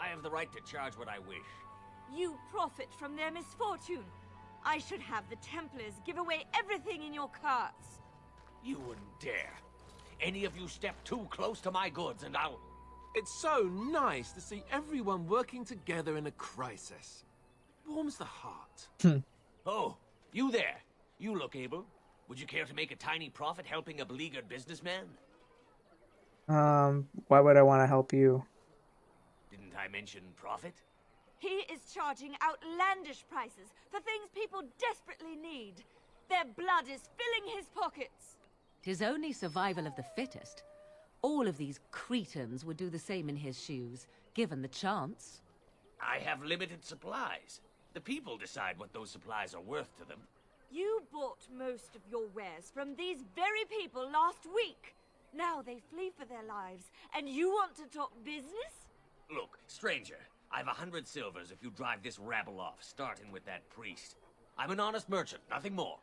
I have the right to charge what I wish. You profit from their misfortune. I should have the Templars give away everything in your carts. You wouldn't dare. Any of you step too close to my goods and I'll... It's so nice to see everyone working together in a crisis. Warms the heart. Oh, you there. You look able. Would you care to make a tiny profit helping a beleaguered businessman? Why would I want to help you? Didn't I mention profit? He is charging outlandish prices for things people desperately need. Their blood is filling his pockets. 'Tis only survival of the fittest. All of these cretins would do the same in his shoes, given the chance. I have limited supplies. The people decide what those supplies are worth to them. You bought most of your wares from these very people last week. Now they flee for their lives, and you want to talk business? Look, stranger, I've 100 silvers if you drive this rabble off, starting with that priest. I'm an honest merchant, nothing more.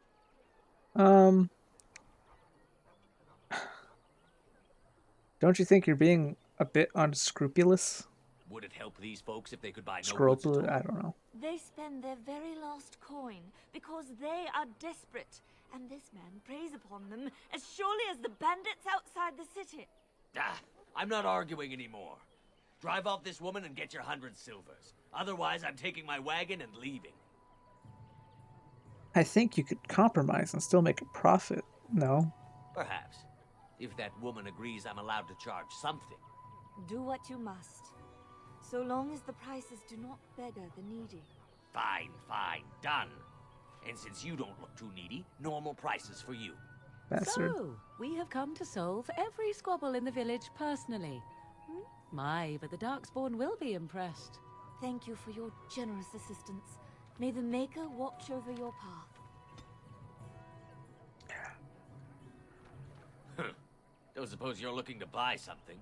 Don't you think you're being a bit unscrupulous? Would it help these folks if they could buy no goods at Scrupulous? all? I don't know. They spend their very last coin because they are desperate, and this man preys upon them as surely as the bandits outside the city. Ah, I'm not arguing anymore. Drive off this woman and get your 100 silvers. Otherwise, I'm taking my wagon and leaving. I think you could compromise and still make a profit. No? Perhaps. If that woman agrees I'm allowed to charge something. Do what you must, so long as the prices do not beggar the needy. Fine, fine, done. And since you don't look too needy, normal prices for you. Bastard. So, we have come to solve every squabble in the village personally. My, but the Darkspawn will be impressed. Thank you for your generous assistance. May the Maker watch over your path. Don't suppose you're looking to buy something.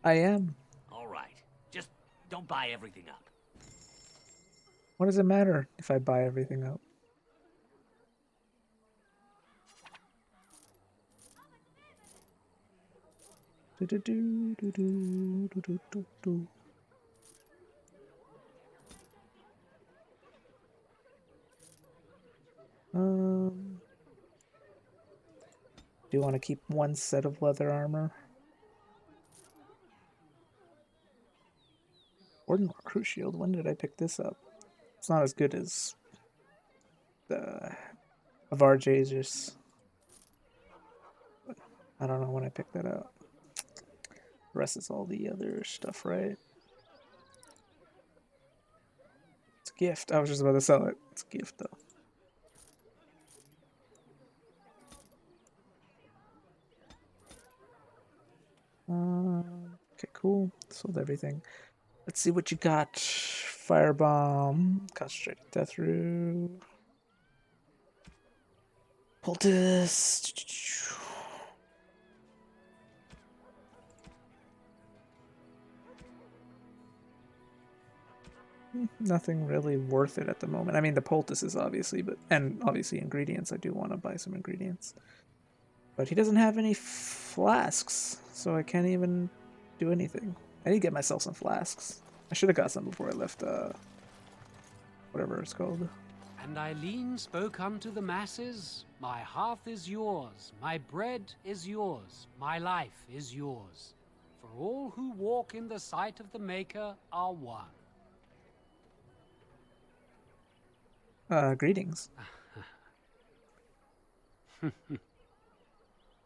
I am. All right. Just don't buy everything up. What does it matter if I buy everything up? Do. Do you want to keep one set of leather armor? Ordinary crew shield. When did I pick this up? It's not as good as the Avar Aegis. I don't know when I picked that up. The rest is all the other stuff, right? It's a gift. I was just about to sell it. It's a gift, though. Okay, cool. Sold everything. Let's see what you got. Firebomb. Concentrated death root. Poultice. Nothing really worth it at the moment. I mean, the poultices, obviously, and obviously ingredients. I do want to buy some ingredients. But he doesn't have any flasks, so I can't even do anything. I need to get myself some flasks. I should have got some before I left, whatever it's called. And Eileen spoke unto the masses, my hearth is yours, my bread is yours, my life is yours. For all who walk in the sight of the Maker are one. Greetings.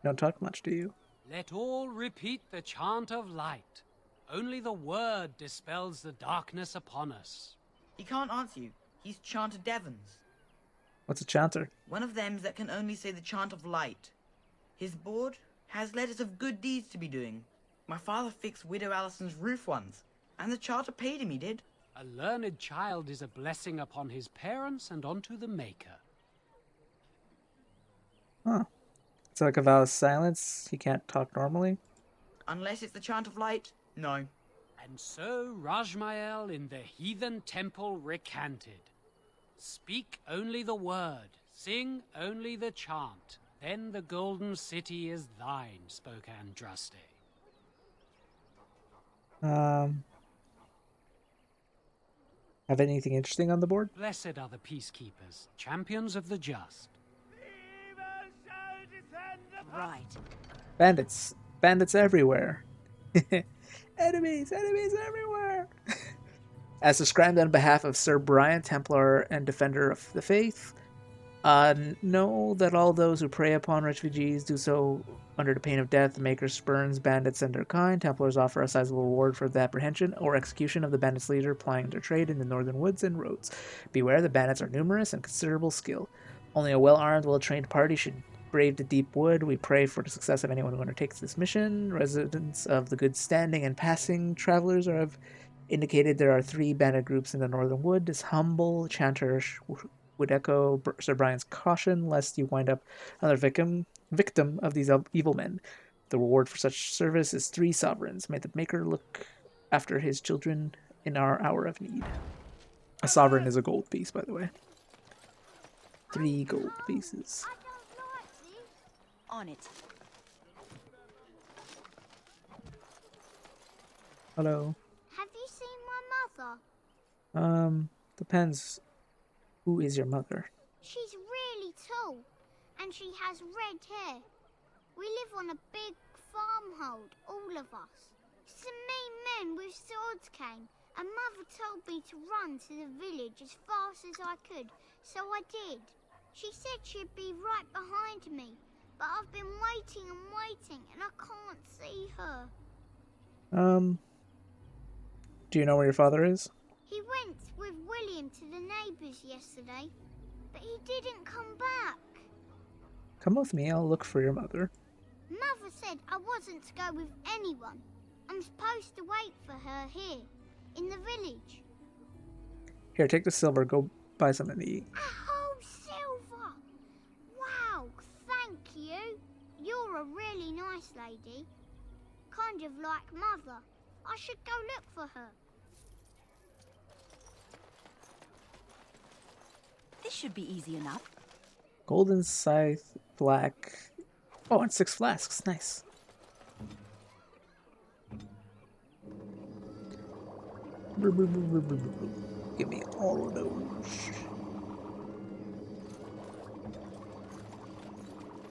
Don't talk much, do you? Let all repeat the chant of light. Only the word dispels the darkness upon us. He can't answer you. He's Chanter Devons. What's a chanter? One of them that can only say the chant of light. His board has letters of good deeds to be doing. My father fixed Widow Allison's roof once, and the charter paid him, he did. A learned child is a blessing upon his parents and onto the Maker. Huh. It's like a vow of silence. He can't talk normally. Unless it's the chant of light, no. And so Rajmael in the heathen temple recanted. Speak only the word, sing only the chant, then the golden city is thine, spoke Andraste. Have anything interesting on the board? Blessed are the peacekeepers, champions of the just. Right. Bandits. Bandits everywhere. Enemies everywhere. As described on behalf of Sir Brian, Templar and Defender of the Faith, know that all those who prey upon refugees do so under the pain of death. The Maker spurns bandits and their kind. Templars offer a sizable reward for the apprehension or execution of the bandits' leader plying their trade in the northern woods and roads. Beware, the bandits are numerous and considerable skill. Only a well-armed, well-trained party should brave the deep wood. We pray for the success of anyone who undertakes this mission. Residents of the good standing and passing travelers have indicated there are 3 bandit groups in the northern wood. This humble chanter would echo Sir Brian's caution lest you wind up another victim of these evil men. The reward for such service is 3 sovereigns. May the Maker look after his children in our hour of need. A sovereign is a gold piece, by the way. 3 gold pieces. On it. Hello. Have you seen my mother? Depends. Who is your mother? She's really tall, and she has red hair. We live on a big farmhold, all of us. Some mean men with swords came, and Mother told me to run to the village as fast as I could, so I did. She said she'd be right behind me, but I've been waiting and waiting, and I can't see her. Do you know where your father is? He went with William to the neighbours yesterday, but he didn't come back. Come with me, I'll look for your mother. Mother said I wasn't to go with anyone. I'm supposed to wait for her here, in the village. Here, take the silver, go buy something to eat. A whole silver! Wow, thank you. You're a really nice lady. Kind of like Mother. I should go look for her. This should be easy enough. Golden scythe, black. Oh, and 6 flasks, nice. Give me all of those.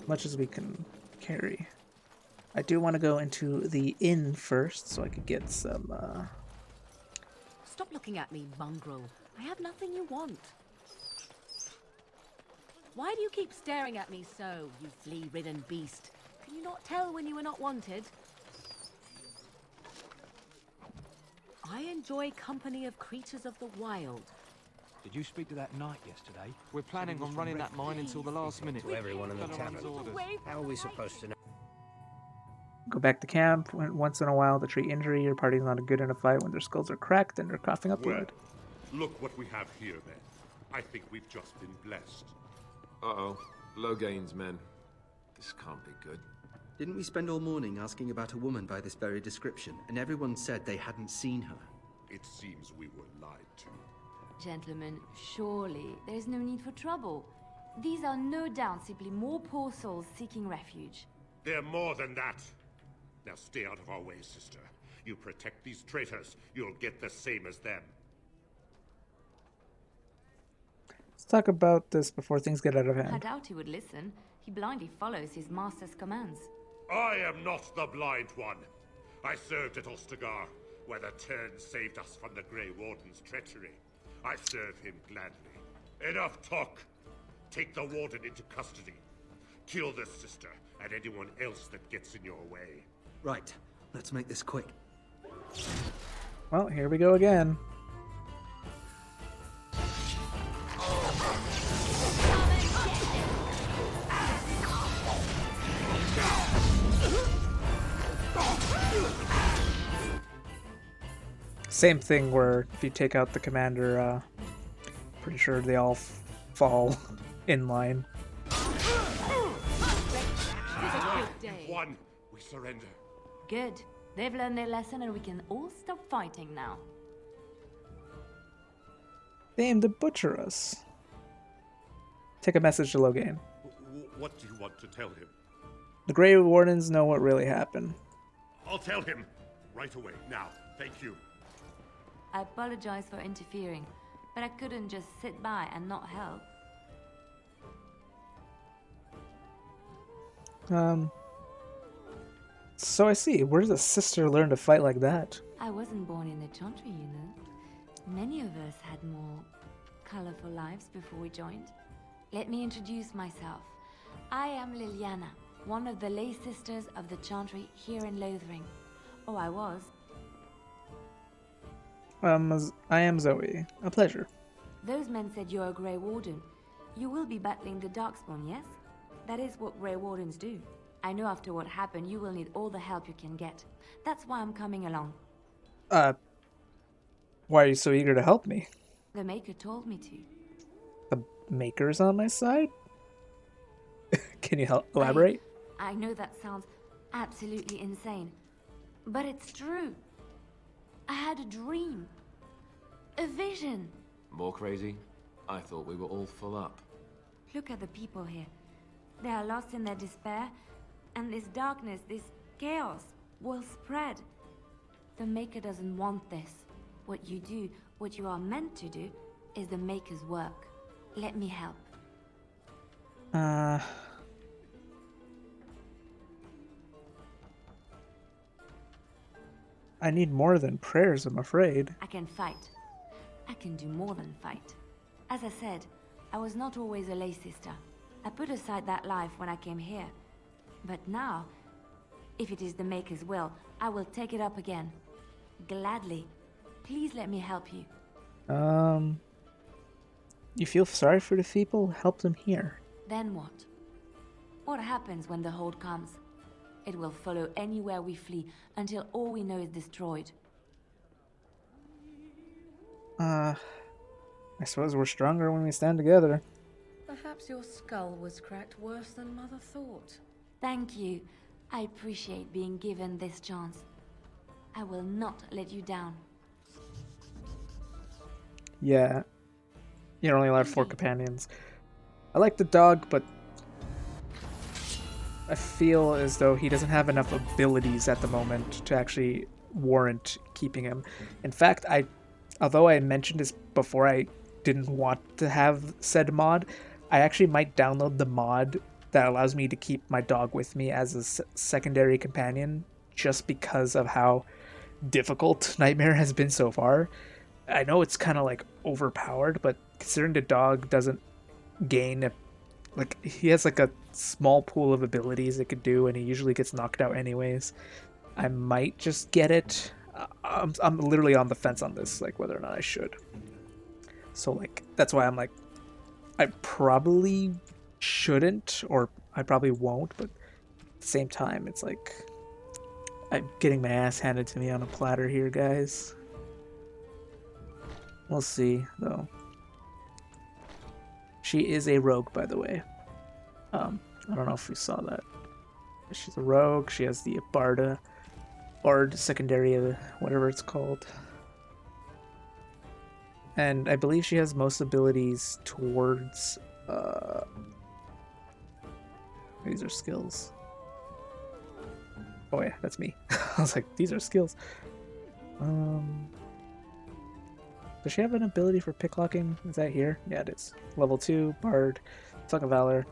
Much as we can carry. I do want to go into the inn first so I could get some, Stop looking at me, mongrel. I have nothing you want. Why do you keep staring at me so, you flea-ridden beast? Can you not tell when you are not wanted? I enjoy company of creatures of the wild. Did you speak to that knight yesterday? We're planning on running that mine until the last minute. To everyone in the tavern. How are we supposed to know? go back to camp. Once in a while to treat injury. Your party's not good in a fight when their skulls are cracked and they're coughing up blood. Look what we have here, then. I think we've just been blessed. Uh-oh. Logain's men. This can't be good. Didn't we spend all morning asking about a woman by this very description, and everyone said they hadn't seen her? It seems we were lied to. Gentlemen, surely there's no need for trouble. These are no doubt simply more poor souls seeking refuge. They're more than that. Now stay out of our way, sister. You protect these traitors, you'll get the same as them. Let's talk about this before things get out of I hand. doubt he would listen. He blindly follows his master's commands. I am not the blind one. I served at Ostagar, where the Turn saved us from the Grey Warden's treachery. I serve him gladly. Enough talk! Take the Warden into custody. Kill this sister and anyone else that gets in your way. Right, let's make this quick. Well, here we go again. Same thing where if you take out the commander, pretty sure they all fall in line. One, we surrender. Good. They've learned their lesson and we can all stop fighting now. They aim to butcher us. Take a message to Logain. What do you want to tell him? The Grey Wardens know what really happened. I'll tell him. Right away, now. Thank you. I apologize for interfering. but I couldn't just sit by and not help. So I see. Where does a sister learn to fight like that? I wasn't born in the Chantry, you know. Many of us had more colorful lives before we joined. Let me introduce myself. I am Leliana, one of the lay sisters of the Chantry here in Lothering. Oh, I was. I am Zoe. A pleasure. Those men said you're a Grey Warden. You will be battling the Darkspawn, yes? That is what Grey Wardens do. I know after what happened, you will need all the help you can get. That's why I'm coming along. Why are you so eager to help me? The Maker told me to. The Maker's on my side? Can you elaborate? I know that sounds absolutely insane, but it's true. I had a dream. A vision. More crazy? I thought we were all full up. Look at the people here. They are lost in their despair, and this darkness, this chaos, will spread. The Maker doesn't want this. What you do, what you are meant to do, is the Maker's work. Let me help. I need more than prayers, I'm afraid. I can fight. I can do more than fight. As I said, I was not always a lay sister. I put aside that life when I came here. But now, if it is the Maker's will, I will take it up again. Gladly. Please let me help you. You feel sorry for the people? Help them here. Then what? What happens when the Horde comes? It will follow anywhere we flee until all we know is destroyed. I suppose we're stronger when we stand together. Perhaps your skull was cracked worse than Mother thought. Thank you. I appreciate being given this chance. I will not let you down. Yeah. You're only allowed 4 companions. I like the dog, but I feel as though he doesn't have enough abilities at the moment to actually warrant keeping him. In fact, although I mentioned this before, I didn't want to have said mod, I actually might download the mod that allows me to keep my dog with me as a secondary companion, just because of how difficult Nightmare has been so far. I know it's kind of like overpowered, but considering the dog doesn't gain he has like a small pool of abilities it could do, and he usually gets knocked out anyways, I might just get it. I'm literally on the fence on this, like whether or not I should. So like that's why I'm like, I probably shouldn't, or I probably won't, but at the same time it's like I'm getting my ass handed to me on a platter here, guys. We'll see though. She is a rogue, by the way. I don't know if we saw that. She's a rogue. She has the Bard secondary, whatever it's called. And I believe she has most abilities towards... These are skills. Oh yeah, that's me. I was like, these are skills. Does she have an ability for picklocking? Is that here? Yeah, it is. Level 2, Bard, Song of Valor.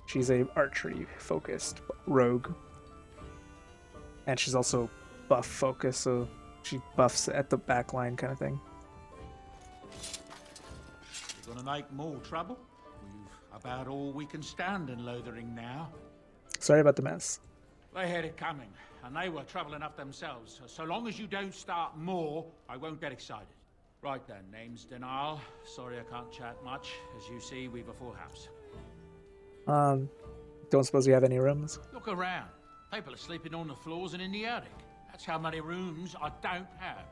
She's a archery-focused rogue. And she's also buff-focused, so she buffs at the back line kind of thing. You're gonna make more trouble? We've about all we can stand in Lothering now. Sorry about the mess. They had it coming, and they were trouble enough themselves. So long as you don't start more, I won't get excited. Right then, name's Denial. Sorry I can't chat much. As you see, we've a full house. Don't suppose you have any rooms? Look around. People are sleeping on the floors and in the attic. That's how many rooms I don't have.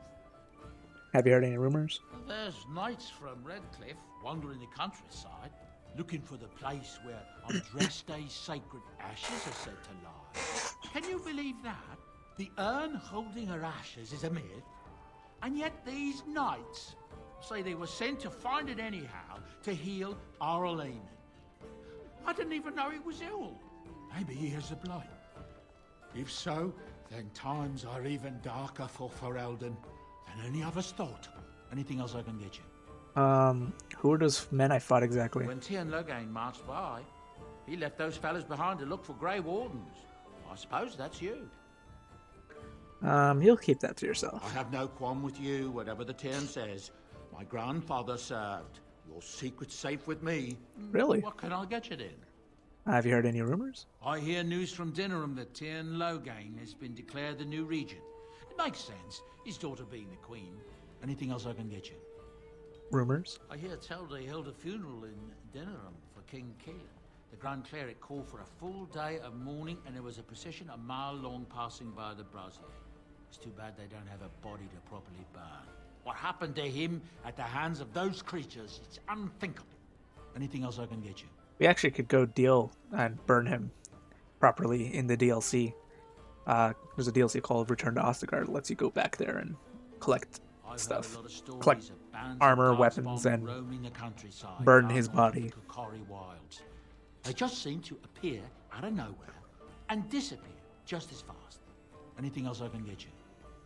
Have you heard any rumors? There's knights from Redcliffe wandering the countryside, looking for the place where on dress days sacred ashes are said to lie. Can you believe that? The urn holding her ashes is a myth, and yet these knights say they were sent to find it anyhow to heal our Leliana. I didn't even know he was ill. Maybe he has the blight. If so, then times are even darker for Ferelden than any of us thought. Anything else I can get you? Who are those men I fought exactly? When Tien Logain marched by, he left those fellas behind to look for Grey Wardens. I suppose that's you. You'll keep that to yourself. I have no qualm with you, whatever the Tien says. My grandfather served. Your secret's safe with me. Really? What can I get you then? Have you heard any rumors? I hear news from Dinnerham that Tien Logain has been declared the new regent. It makes sense, his daughter being the queen. Anything else I can get you? Rumors? I hear tell they held a funeral in Dinnerham for King Keelan. The Grand Cleric called for a full day of mourning, and there was a procession a mile long passing by the brazier. It's too bad they don't have a body to properly burn. What happened to him at the hands of those creatures, it's unthinkable. Anything else I can get you? We actually could go deal and burn him properly in the DLC. There's a DLC called Return to Ostgard. It lets you go back there and collect stuff. Collect armor, weapons, and burn his body. They just seem to appear out of nowhere and disappear just as fast. Anything else I can get you?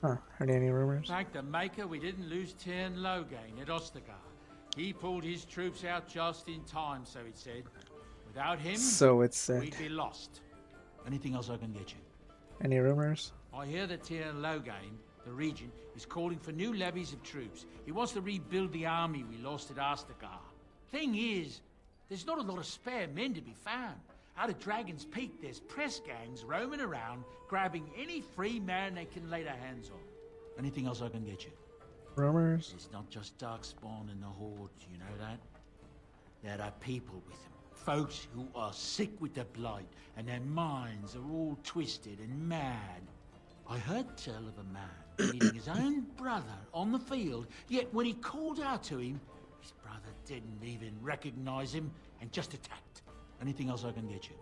Huh, heard any rumors? Thank the Maker we didn't lose Tien Logain at Ostgard. He pulled his troops out just in time, so it said. Without him, so it said. We'd be lost. Anything else I can get you? Any rumors? I hear that Tien Logain, the regent, is calling for new levies of troops. He wants to rebuild the army we lost at Ostgard. Thing is, there's not a lot of spare men to be found. Out of Dragon's Peak, there's press gangs roaming around, grabbing any free man they can lay their hands on. Anything else I can get you? Rumors? It's not just Darkspawn and the Horde, you know that? There are people with them. Folks who are sick with the Blight, and their minds are all twisted and mad. I heard tell of a man meeting his own brother on the field, yet when he called out to him, his brother didn't even recognize him and just attacked. Anything else I can get you?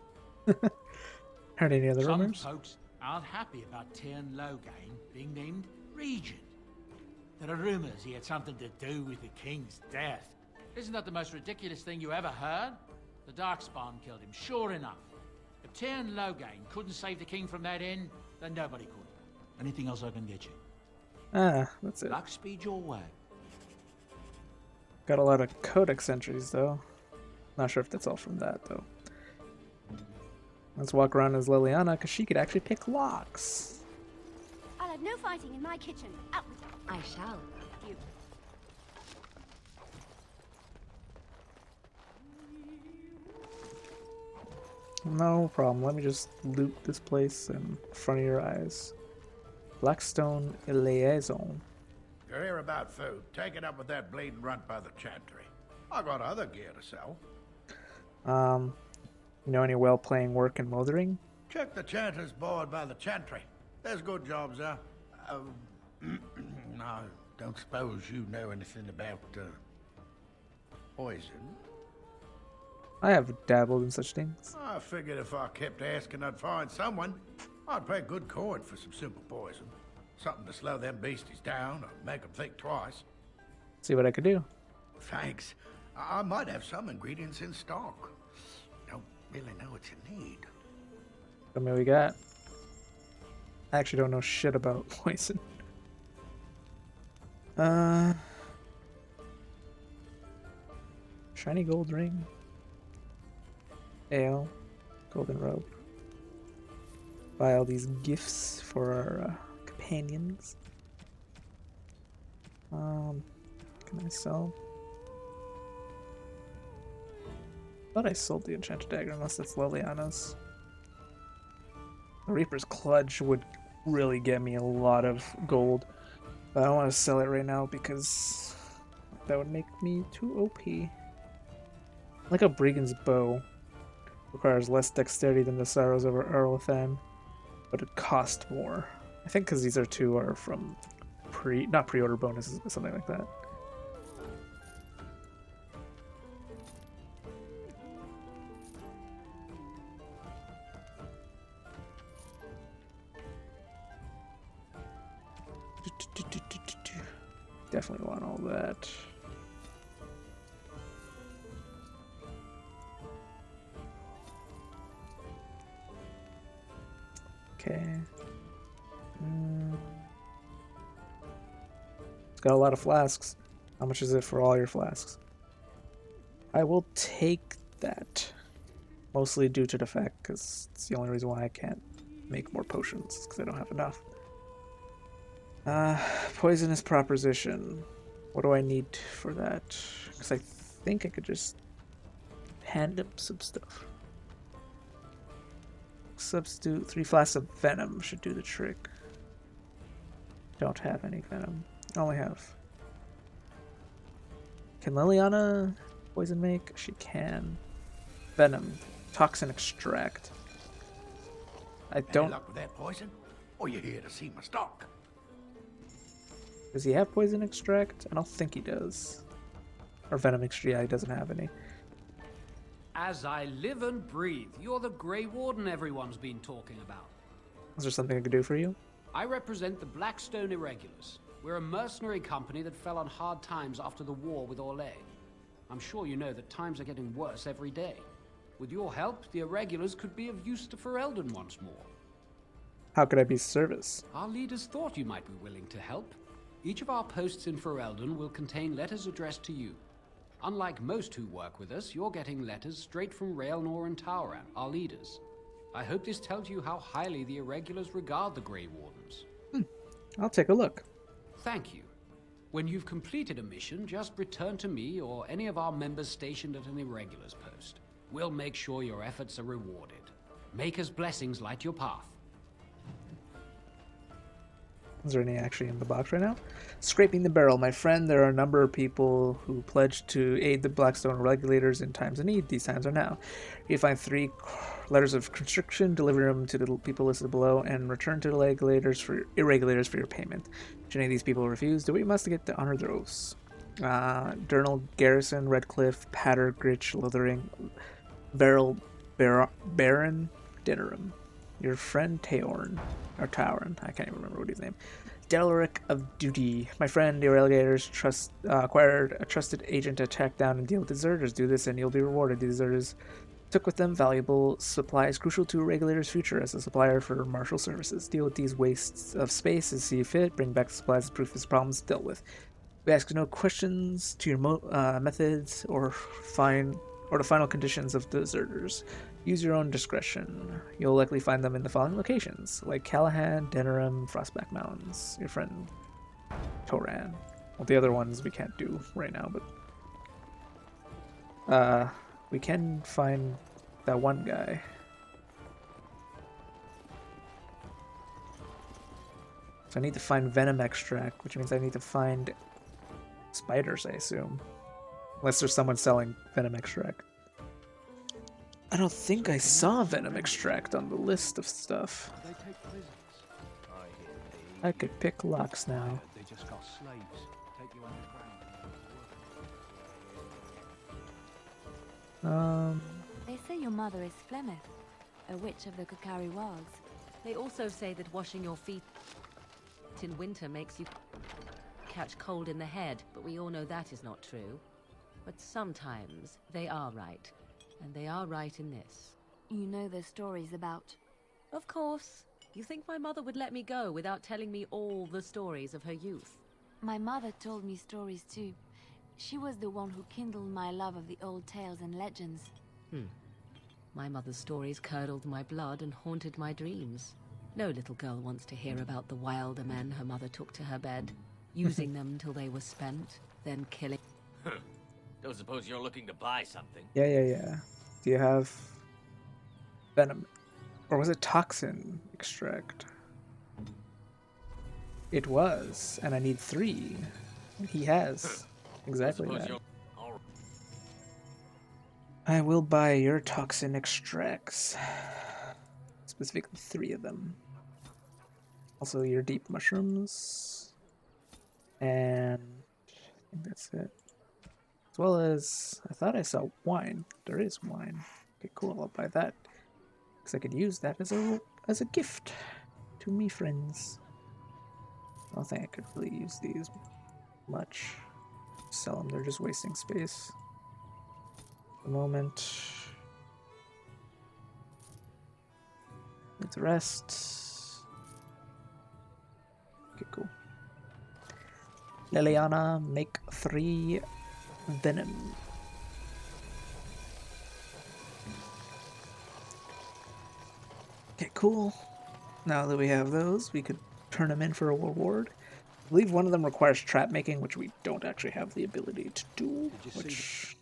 Heard any other rumors? Some folks aren't happy about Tien Logain being named regent. There are rumors he had something to do with the king's death. Isn't that the most ridiculous thing you ever heard? The Darkspawn killed him, sure enough. If Tien Logain couldn't save the king from that end, then nobody could. Anything else I can get you? That's it. Luck speed your way. Got a lot of codex entries, though. Not sure if that's all from that, though. Let's walk around as Leliana, because she could actually pick locks. I'll have no fighting in my kitchen. Out with it. I shall. You. No problem. Let me just loot this place in front of your eyes. Blackstone Liaison. You're here about food. Take it up with that bleeding runt by the chantry. I got other gear to sell. You know any well-playing work in mothering? Check the chanter's board by the chantry. There's good jobs there. No, don't suppose you know anything about poison? I have dabbled in such things. I figured if I kept asking, I'd find someone. I'd pay good coin for some simple poison. Something to slow them beasties down or make them think twice. See what I could do. Thanks. I might have some ingredients in stock. Don't really know what you need. Tell me what we got. I actually don't know shit about poison. Shiny gold ring. Ale. Golden robe. Buy all these gifts for our companions. Can I sell? I thought I sold the enchanted dagger, unless it's Leliana's. The Reaper's Clutch would really get me a lot of gold, but I don't want to sell it right now because that would make me too OP. Like a Brigand's Bow requires less dexterity than the Sorrows over Erlethan, but it costs more. I think because these two are from not pre-order bonuses, but something like that. Definitely want all that. Okay. It's got a lot of flasks. How much is it for all your flasks? I will take that. Mostly due to the fact, because it's the only reason why I can't make more potions, because I don't have enough. Poisonous proposition. What do I need for that? Because I think I could just hand him some stuff. Substitute 3 flasks of venom should do the trick. Don't have any venom. I only have. Can Leliana poison make? She can. Venom. Toxin extract. I don't. Any luck with that poison? Or you here to see my stock? Does he have poison extract? I don't think he does. Or venom extract. Yeah, he doesn't have any. As I live and breathe, you're the Grey Warden everyone's been talking about. Is there something I could do for you? I represent the Blackstone Irregulars. We're a mercenary company that fell on hard times after the war with Orlais. I'm sure you know that times are getting worse every day. With your help, the Irregulars could be of use to Ferelden once more. How could I be of service? Our leaders thought you might be willing to help. Each of our posts in Ferelden will contain letters addressed to you. Unlike most who work with us, you're getting letters straight from Raelnor and Tauran, our leaders. I hope this tells you how highly the Irregulars regard the Grey Wardens. I'll take a look. Thank you. When you've completed a mission, just return to me or any of our members stationed at an Irregulars post. We'll make sure your efforts are rewarded. Maker's blessings light your path. Is there any actually in the box right now? Scraping the barrel. My friend, there are a number of people who pledged to aid the Blackstone regulators in times of need. These times are now. You find 3 letters of constriction, deliver them to the people listed below, and return to the irregulators for your payment. Should any of these people refuse, do what you must to get to honor their oaths. Durnal Garrison, Redcliffe, Patter, Gritch, Lothering, Baron, Dinnerum. Your friend Taorn, or Tauren, I can't even remember what his name. Delric of Duty. My friend, the Irregulators acquired a trusted agent to track down and deal with deserters. Do this and you'll be rewarded. The deserters took with them valuable supplies crucial to a Regulator's future as a supplier for martial services. Deal with these wastes of space as see fit. Bring back the supplies as proof his problems dealt with. We ask no questions to your methods or the final conditions of deserters. Use your own discretion. You'll likely find them in the following locations, like Callahan, Denerim, Frostback Mountains, your friend Toran. Well, the other ones we can't do right now, but we can find that one guy. So I need to find venom extract, which means I need to find spiders, I assume. Unless there's someone selling venom extract. I don't think I saw venom extract on the list of stuff. They take prisoners. I could pick locks now. They just got slaves. Take you underground. They say your mother is Flemeth, a witch of the Kokari Wilds. They also say that washing your feet in winter makes you catch cold in the head, but we all know that is not true. But sometimes they are right. And they are right in this. You know the stories about... Of course. You think my mother would let me go without telling me all the stories of her youth? My mother told me stories too. She was the one who kindled my love of the old tales and legends. My mother's stories curdled my blood and haunted my dreams. No little girl wants to hear about the wilder men her mother took to her bed, using them till they were spent, then killing... Don't suppose you're looking to buy something? Yeah. Do you have venom? Or was it toxin extract? It was, and I need 3. And he has exactly that. I will buy your toxin extracts. Specifically 3 of them. Also your deep mushrooms. And I think that's it. As well as, I thought I saw wine. There is wine. Okay, cool. I'll buy that. Because I could use that as a gift to me friends. I don't think I could really use these much. Sell them. They're just wasting space. At the moment. Need to rest. Okay, cool. Leliana, make 3 venom. Okay, cool. Now that we have those, we could turn them in for a reward. I believe one of them requires trap making, which we don't actually have the ability to do. Which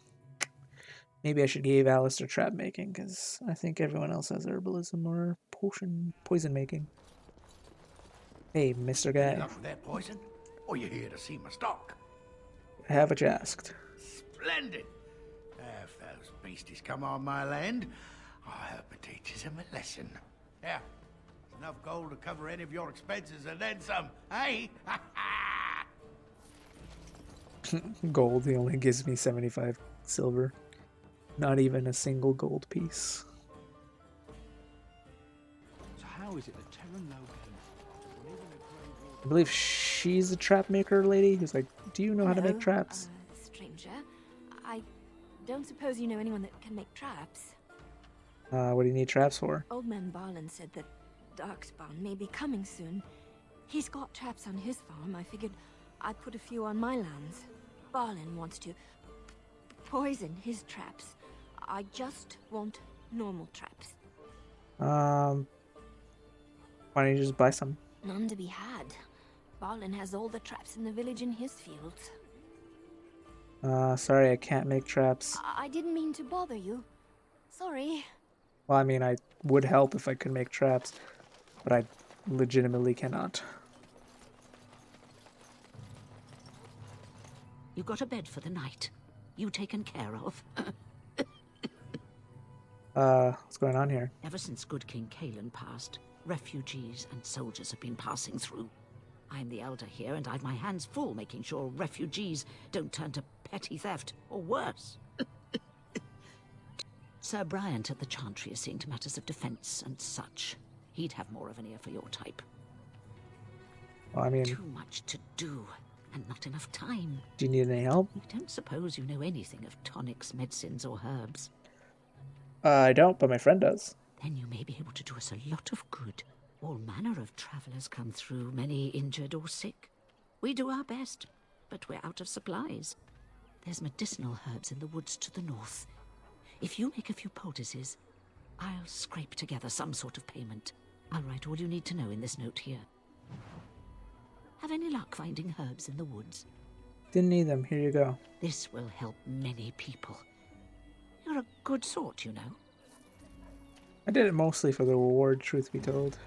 maybe I should give Alistair trap making, because I think everyone else has herbalism or poison making. Hey, Mr. Guy. You up for that poison? Or you here to see my stock? Have what you asked. Splendid! If those beasties come on my land, I hope it teaches them a lesson. Yeah, enough gold to cover any of your expenses and then some, hey? Gold, he only gives me 75 silver. Not even a single gold piece. So how is it that Terran Logan? I believe she's a trap maker lady who's like, do you know how to make traps? Stranger. I don't suppose you know anyone that can make traps. What do you need traps for? Old man Barlin said that Darkspawn may be coming soon. He's got traps on his farm. I figured I'd put a few on my lands. Barlin wants to poison his traps. I just want normal traps. Why don't you just buy some? None to be had. Barlin has all the traps in the village in his fields. Sorry, I can't make traps. I didn't mean to bother you. Sorry. Well, I mean, I would help if I could make traps, but I legitimately cannot. You got a bed for the night. You taken care of. What's going on here? Ever since good King Kalen passed, refugees and soldiers have been passing through. I'm the elder here, and I've my hands full making sure refugees don't turn to petty theft, or worse. Sir Bryant at the Chantry is seeing to matters of defense and such. He'd have more of an ear for your type. Well, I mean... Too much to do, and not enough time. Do you need any help? I don't suppose you know anything of tonics, medicines, or herbs. I don't, but my friend does. Then you may be able to do us a lot of good. All manner of travellers come through, many injured or sick. We do our best, but we're out of supplies. There's medicinal herbs in the woods to the north. If you make a few poultices, I'll scrape together some sort of payment. I'll write all you need to know in this note here. Have any luck finding herbs in the woods? Didn't need them. Here you go. This will help many people. You're a good sort, you know. I did it mostly for the reward, truth be told.